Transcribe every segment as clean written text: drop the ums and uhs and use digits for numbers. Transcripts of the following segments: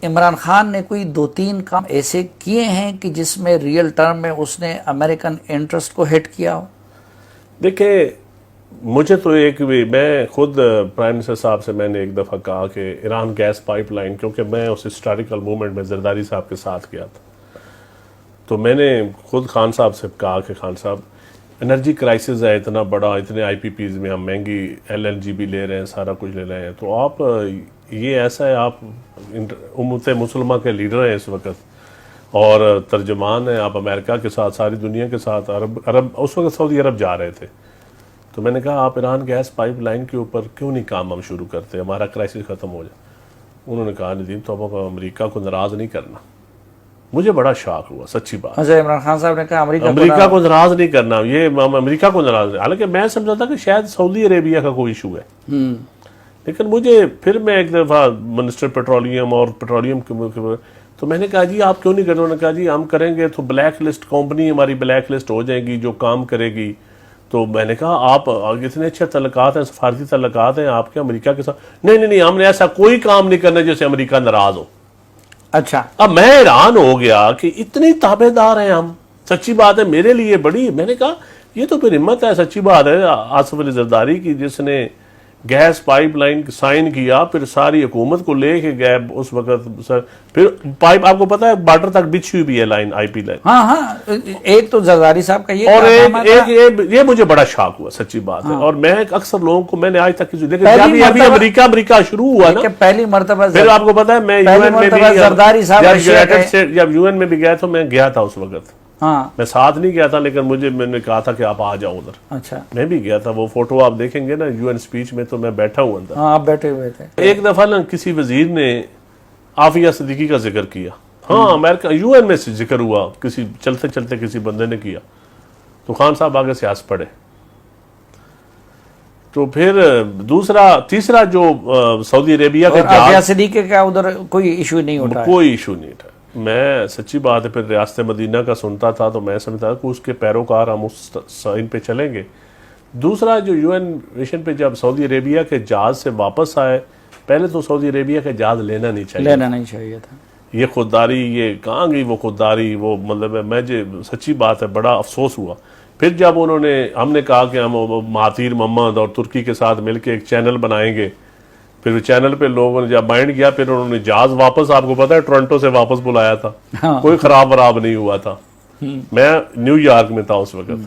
عمران خان نے کوئی 2-3 کام ایسے کیے ہیں کہ جس میں ریئل ٹرم میں اس نے امریکن انٹرسٹ کو ہٹ کیا ہو؟ دیکھیں مجھے تو میں خود پرائم منسٹر صاحب سے میں نے ایک دفعہ کہا کہ ایران گیس پائپ لائن، کیونکہ میں اس ہسٹوریکل موومنٹ میں زرداری صاحب کے ساتھ گیا تھا، تو میں نے خود خان صاحب سے کہا کہ خان صاحب انرجی کرائسس ہے اتنا بڑا، اتنے آئی پی پیز میں ہم مہنگی LNG بھی لے رہے ہیں، سارا کچھ لے رہے ہیں، تو آپ یہ ایسا ہے، آپ امت مسلمہ کے لیڈر ہیں اس وقت اور ترجمان ہیں، آپ امریکہ کے ساتھ ساری دنیا کے ساتھ عرب اس وقت سعودی عرب جا رہے تھے، تو میں نے کہا آپ ایران گیس پائپ لائن کے اوپر کیوں نہیں کام ہم شروع کرتے، ہمارا کرائسس ختم ہو جائے۔ انہوں نے کہا ندیم تو آپ امریکہ کو ناراض نہیں کرنا۔ مجھے بڑا شاک ہوا، سچی بات۔ اچھا، عمران خان صاحب نے کہا امریکہ کو ناراض نہیں کرنا، یہ امریکہ کو ناراض نہیں، حالانکہ میں سمجھا تھا کہ شاید سعودی عربیہ کا کوئی ایشو ہے، لیکن مجھے پھر میں ایک دفعہ منسٹر پیٹرولیم اور پیٹرولیم تو میں نے کہا جی آپ کیوں نہیں کرتے؟ انہوں نے کہا جی ہم کریں گے تو بلیک لسٹ کمپنی ہماری بلیک لسٹ ہو جائے گی جو کام کرے گی۔ تو میں نے کہا آپ اتنے اچھے تعلقات ہیں، سفارتی تعلقات ہیں آپ کے امریکہ کے ساتھ، نہیں ہم نے ایسا کوئی کام نہیں کرنا جس سے امریکہ ناراض ہو۔ اچھا، اب میں حیران ہو گیا کہ اتنی تابع دار ہیں ہم، سچی بات ہے میرے لیے بڑی، میں نے کہا یہ تو پھر ہمت ہے، سچی بات ہے آصف علی زرداری کی جس نے گیس پائپ لائن سائن کیا، پھر ساری حکومت کو لے کے گئے اس وقت، پھر پائپ آپ کو پتا ہے بارڈر تک بچھی ہوئی بھی ہے لائن، آئی پی لائن۔ ہاں ایک تو زرداری صاحب کا یہ اور یہ مجھے بڑا شاک ہوا، سچی بات ہے، اور میں اکثر لوگوں کو میں نے آج تک لیکن جب ابھی امریکہ شروع ہوا نا، پہلی مرتبہ پھر آپ کو پتا ہے میں UN میں بھی زرداری صاحب جب UN میں بھی گیا تو میں گیا تھا اس وقت، ہاں میں ساتھ نہیں گیا تھا لیکن میں نے کہا تھا کہ آپ آ جاؤ ادھر، اچھا میں بھی گیا تھا، وہ فوٹو آپ دیکھیں گے نا UN اسپیچ میں تو میں بیٹھا ہوں اندر۔ ہاں آپ بیٹھے ہوئے تھے۔ ایک دفعہ نا کسی وزیر نے عافیہ صدیقی کا ذکر کیا، ہاں امریکہ UN میں سے ذکر ہوا، کسی چلتے چلتے کسی بندے نے کیا، تو خان صاحب آگے سے ہنس پڑے۔ تو پھر تیسرا جو سعودی عربیہ کا عافیہ صدیقی کا ادھر کوئی ایشو نہیں اٹھا، کوئی ایشو نہیں تھا۔ میں سچی بات ہے پھر ریاست مدینہ کا سنتا تھا تو میں سمجھتا کہ اس کے پیروکار ہم اس سائن پہ چلیں گے۔ دوسرا جو UN مشن پہ جب سعودی عربیہ کے جہاز سے واپس آئے، پہلے تو سعودی عربیہ کے جہاز لینا نہیں چاہیے تھا، یہ خودداری، یہ کہاں گئی وہ خودداری، وہ مطلب میں سچی بات ہے بڑا افسوس ہوا۔ پھر جب ہم نے کہا کہ ہم مہاتیر محمد اور ترکی کے ساتھ مل کے ایک چینل بنائیں گے، پھر چینل پہ لوگوں نے جب مائنڈ کیا، پھر انہوں نے جہاز واپس، آپ کو پتا ہے ٹورنٹو سے واپس بلایا تھا، کوئی خراب وراب نہیں ہوا تھا، میں نیو یارک میں تھا اس وقت،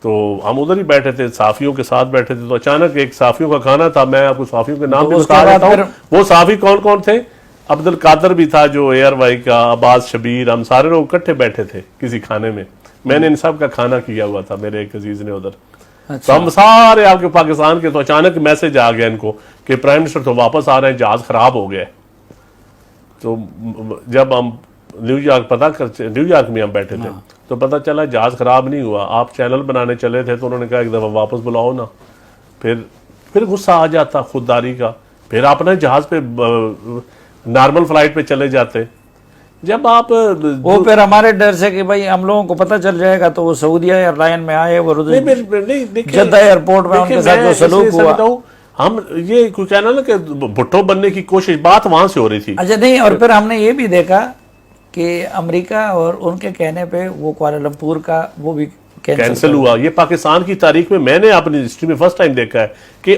تو ہم ادھر ہی بیٹھے تھے، صحافیوں کے ساتھ بیٹھے تھے، تو اچانک ایک صحافیوں کا کھانا تھا، میں آپ کو صحافیوں کے نام بھی بتا دیتا ہوں، وہ صحافی کون کون تھے؟ عبد القادر بھی تھا جو ایئر وائی کا، عباس شبیر، ہم سارے لوگ اکٹھے بیٹھے تھے کسی کھانے میں، میں نے ان سب کا کھانا کیا ہوا تھا، میرے ایک عزیز نے ادھر، تو ہم سارے آپ کے پاکستان کے، تو اچانک میسج آ گیا ان کو کہ پرائم منسٹر تو واپس آ رہے ہیں، جہاز خراب ہو گیا ہے۔ تو جب ہم نیو یارک میں ہم بیٹھے تھے تو پتہ چلا جہاز خراب نہیں ہوا، آپ چینل بنانے چلے تھے تو انہوں نے کہا ایک دفعہ واپس بلاؤ نا، پھر غصہ آ جاتا خودداری کا، پھر آپ نا جہاز پہ نارمل فلائٹ پہ چلے جاتے، جب آپ وہ پھر ہمارے ڈر سے کہ بھائی ہم لوگوں کو پتہ چل جائے گا تو وہ سعودیہ ایئر لائن میں آئے، وہ جدہ ایئرپورٹ میں ان کے ساتھ جو سلوک ہوا، ہم یہ کوئی کہنا نا کہ بھٹو بننے کی کوشش، بات وہاں سے ہو رہی تھی۔ اچھا نہیں، اور پھر ہم نے یہ بھی دیکھا کہ امریکہ اور ان کے کہنے پہ وہ کوالالمپور کا وہ بھی کینسل ہوا۔ یہ پاکستان کی تاریخ میں میں نے اپنی ہسٹری میں فرسٹ ٹائم دیکھا ہے کہ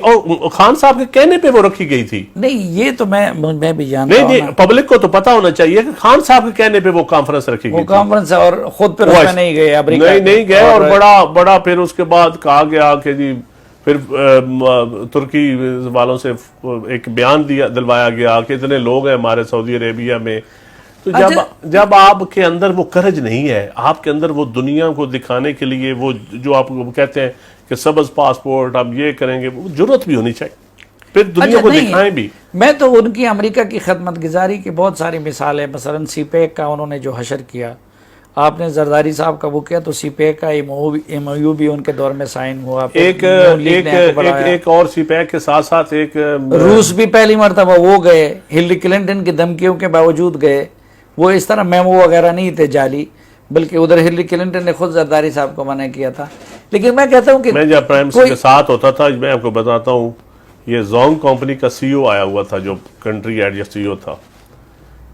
خان صاحب کے کہنے پہ وہ رکھی گئی تھی۔ نہیں یہ تو میں بھی جانتا ہوں، نہیں پبلک کو تو پتا ہونا چاہیے کہ خان صاحب کے کہنے پہ وہ کانفرنس رکھی گئی، وہ کانفرنس، اور خود پھر اس میں نہیں گئے امریکہ، نہیں گئے، اور بڑا پھر اس کے بعد کہا گیا کہ جی پھر ترکی والوں سے ایک بیان دلوایا گیا کہ اتنے لوگ ہیں ہمارے سعودی عربیہ میں، تو جب آپ کے اندر وہ کرج نہیں ہے، آپ کے اندر وہ دنیا کو دکھانے کے لیے وہ جو آپ کہتے ہیں کہ سبز پاسپورٹ ہم یہ کریں گے، وہ جرت بھی ہونی چاہیے، پھر دنیا کو دکھائیں بھی۔ میں تو ان کی امریکہ کی خدمت گزاری کی بہت ساری مثالیں، مثلا سی پیک کا انہوں نے جو حشر کیا، آپ نے زرداری صاحب کا وہ کیا، تو سی پیک کا ایم او یو بھی ان کے دور میں سائن ہوا، ایک اور سی پیک کے ساتھ ساتھ ایک روس بھی پہلی مرتبہ وہ گئے، ہلری کلنٹن کی دھمکیوں کے باوجود گئے، وہ اس طرح میمو وغیرہ نہیں تھے جعلی، بلکہ ادھر ہلری کلنٹن نے خود زرداری صاحب کو منع کیا تھا۔ لیکن میں کہتا ہوں کہ میں جب پرائم منسٹر کے ساتھ ہوتا تھا، میں آپ کو بتاتا ہوں، یہ زونگ کمپنی کا CEO آیا ہوا تھا جو کنٹری ایڈ سی او تھا،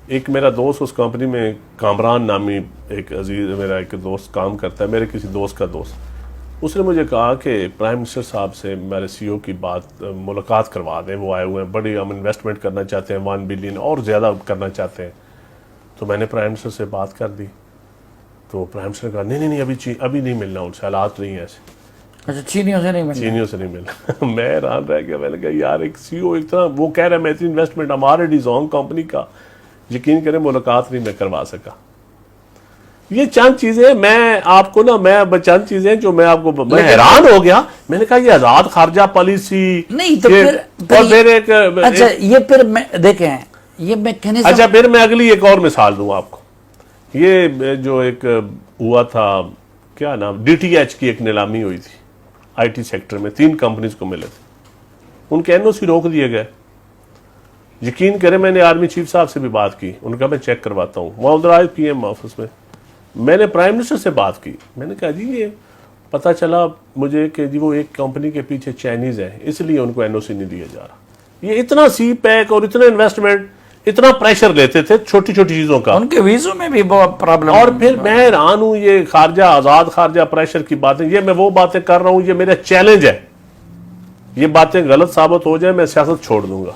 ایک میرا دوست اس کمپنی میں کامران نامی ایک عزیز میرا ایک دوست کام کرتا ہے، میرے کسی دوست کا دوست، اس نے مجھے کہا کہ پرائم منسٹر صاحب سے میرے سی او کی بات ملاقات کروا دیں، وہ آئے ہوئے ہیں، بڑی ہم انویسٹمنٹ کرنا چاہتے ہیں، 1 بلین اور زیادہ کرنا چاہتے ہیں۔ تو میں نے پرائم منسٹر سے بات کر دی، تو پرائم منسٹر نے کہا نہیں ابھی نہیں ملنا، ان سے حالات نہیں ہیں ایسے، اچھا چینیوں سے نہیں ملنا؟ چینیوں سے نہیں ملنا۔ میں حیران رہ گیا، میں نے کہا یار ایک سی او ایک طرح وہ کہہ رہا ہے میں اتنی انویسٹمنٹ ہمارے ڈیزونگ کمپنی کا، یقین کریں ملاقات نہیں میں کروا سکا۔ یہ چند چیزیں میں آپ کو چند چیزیں جو میں آپ کو میں حیران ہو گیا، میں نے کہا یہ آزاد خارجہ پالیسی نہیں تو پھر ایک اچھا یہ پھر دیکھیں یہ میکینزم، اچھا پھر میں اگلی ایک اور مثال دوں آپ کو۔ یہ جو ایک ہوا تھا کیا نام ڈی ٹی ایچ کی ایک نیلامی ہوئی تھی آئی ٹی سیکٹر میں، 3 کمپنیز کو ملے تھے، ان کے این او سی روک دیے گئے۔ یقین کریں میں نے آرمی چیف صاحب سے بھی بات کی، ان کا میں چیک کرواتا ہوں، وہاں ادھر آئے پی ایم آفس میں نے پرائم منسٹر سے بات کی، میں نے کہا جی یہ پتہ چلا مجھے کہ جی وہ ایک کمپنی کے پیچھے چائنیز ہے، اس لیے ان کو این او سی نہیں دیا جا رہا۔ یہ اتنا سی پیک اور اتنا انویسٹمنٹ، اتنا پریشر لیتے تھے چھوٹی چھوٹی چیزوں کا، ان کے ویزوں میں بھی بہت پرابلم۔ اور پھر میں حیران ہوں یہ خارجہ آزاد خارجہ پریشر کی باتیں، یہ میں وہ باتیں کر رہا ہوں، یہ میرا چیلنج ہے، یہ باتیں غلط ثابت ہو جائیں میں سیاست چھوڑ دوں گا۔